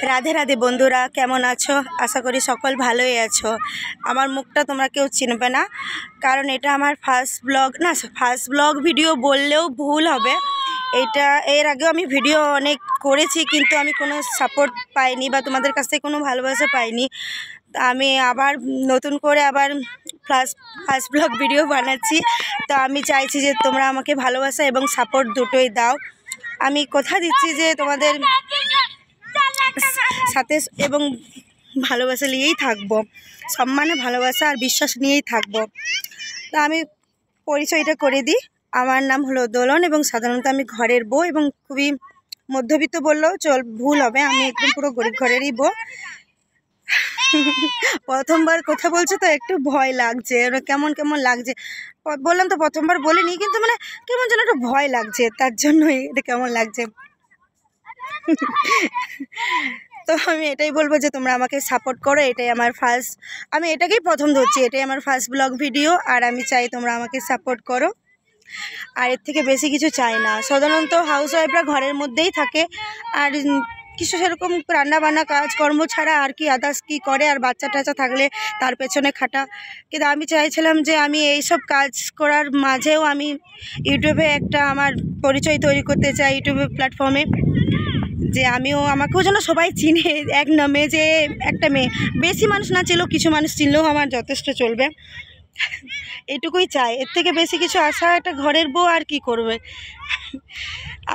রাধে রাধে বন্ধুরা, কেমন আছো? আশা করি সকল ভালোই আছো। আমার মুখটা তোমরা কেউ চিনবে না, কারণ এটা আমার ফার্স্ট ব্লগ ভিডিও বললেও ভুল হবে। এটা এর আগেও আমি ভিডিও অনেক করেছি, কিন্তু আমি কোনো সাপোর্ট পাইনি বা তোমাদের কাছ থেকে কোনো ভালোবাসা পাইনি। আমি আবার নতুন করে ফার্স্ট ব্লগ ভিডিও বানাচ্ছি। তো আমি চাইছি যে তোমরা আমাকে ভালোবাসা এবং সাপোর্ট দুটোই দাও। আমি কথা দিচ্ছি যে তোমাদের সাথে এবং ভালোবাসা নিয়েই থাকবো, সম্মানে ভালোবাসা আর বিশ্বাস নিয়েই থাকবো। তা আমি পরিচয়টা করে দিই। আমার নাম হলো দোলন এবং সাধারণত আমি ঘরের বউ, এবং খুবই মধ্যবিত্ত বললেও ভুল হবে, আমি একদম পুরো গরিব ঘরেরই বউ। প্রথমবার কথা বলছে তো একটু ভয় লাগছে, কেমন কেমন লাগছে। বললাম তো প্রথমবার বলিনি, কিন্তু মানে কেমন যেন একটু ভয় লাগছে, তার জন্যই এটা কেমন লাগছে। তো আমি এটাই বলবো যে তোমরা আমাকে সাপোর্ট করো। এটাই আমার আমি এটাকেই প্রথম ধরছি, এটাই আমার ফার্স্ট ব্লগ ভিডিও, আর আমি চাই তোমরা আমাকে সাপোর্ট করো। আর এর থেকে বেশি কিছু চাই না। সাধারণত হাউসওয়াইফরা ঘরের মধ্যেই থাকে, আর কিছু সেরকম রান্নাবান্না কাজকর্ম ছাড়া আর কি আদার্স কী করে, আর বাচ্চা টাচ্চা থাকলে তার পেছনে খাটা। কিন্তু আমি চাইছিলাম যে আমি এইসব কাজ করার মাঝেও আমি ইউটিউবে একটা আমার পরিচয় তৈরি করতে চাই, ইউটিউবে প্ল্যাটফর্মে, যে আমাকেও যেন সবাই চিনে এক নামে, যে একটা মেয়ে। বেশি মানুষ না চিনলেও কিছু মানুষ চিনলেও আমার যথেষ্ট চলবে, এটুকুই চাই। এর থেকে বেশি কিছু আশা একটা ঘরের বউ আর কি করবে।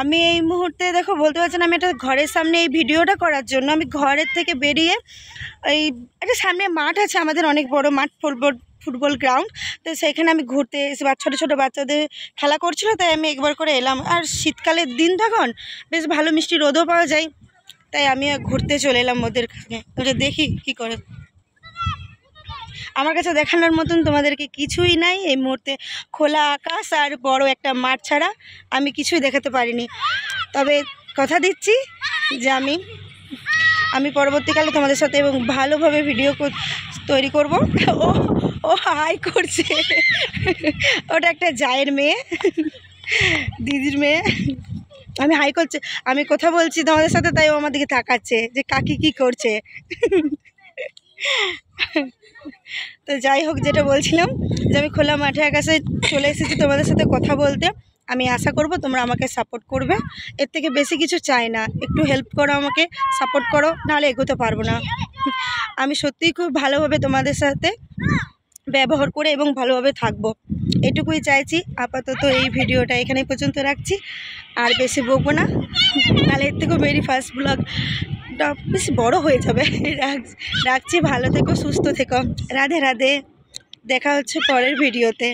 আমি এই মুহূর্তে দেখো বলতে পারছি না, আমি একটা ঘরের সামনে এই ভিডিওটা করার জন্য আমি ঘরের থেকে বেরিয়ে এই একটা সামনে মাঠ আছে আমাদের, অনেক বড় মাঠ, ফুটবল গ্রাউন্ড। তো সেখানে আমি ঘুরতে এসে ছোটো ছোটো বাচ্চাদের খেলা করছিল, তাই আমি একবার করে এলাম। আর শীতকালের দিন তখন বেশ ভালো মিষ্টি রোদও পাওয়া যায়, তাই আমি ঘুরতে চলে এলাম ওদের কাছে। ওটা দেখি কি করে। আমার কাছে দেখানোর মতন তোমাদেরকে কিছুই নাই এই মুহূর্তে। খোলা আকাশ আর বড় একটা মাঠ ছাড়া আমি কিছুই দেখাতে পারিনি। তবে কথা দিচ্ছি যে আমি পরবর্তীকালে তোমাদের সাথে এবং ভালোভাবে ভিডিও তৈরি করব। ও হাই করছে, ওটা একটা জায়ের মেয়ে, দিদির মেয়ে। আমি হাই করছে, আমি কথা বলছি তোমাদের সাথে, তাই ও আমার দিকে তাকাচ্ছে যে কাকি কি করছে। তো যাই হোক, যেটা বলছিলাম যে আমি খোলা মাঠে আকাশে চলে এসেছি তোমাদের সাথে কথা বলতে। আমি আশা করব তোমরা আমাকে সাপোর্ট করবে, এর থেকে বেশি কিছু চাই না। একটু হেল্প করো, আমাকে সাপোর্ট করো, নাহলে এগোতে পারবো না। আমি সত্যিই খুব ভালোভাবে তোমাদের সাথে ব্যবহার করে এবং ভালোভাবে থাকবো, এটুকুই চাইছি। আপাতত এই ভিডিওটা এখানে পর্যন্ত রাখছি, আর বেশি বকবো না, নাহলে এর থেকেও মেরি ফার্স্ট ব্লগটা বেশি বড় হয়ে যাবে। রাখছি, ভালো থেকো, সুস্থ থেকো। রাধে রাধে, দেখা হচ্ছে পরের ভিডিওতে।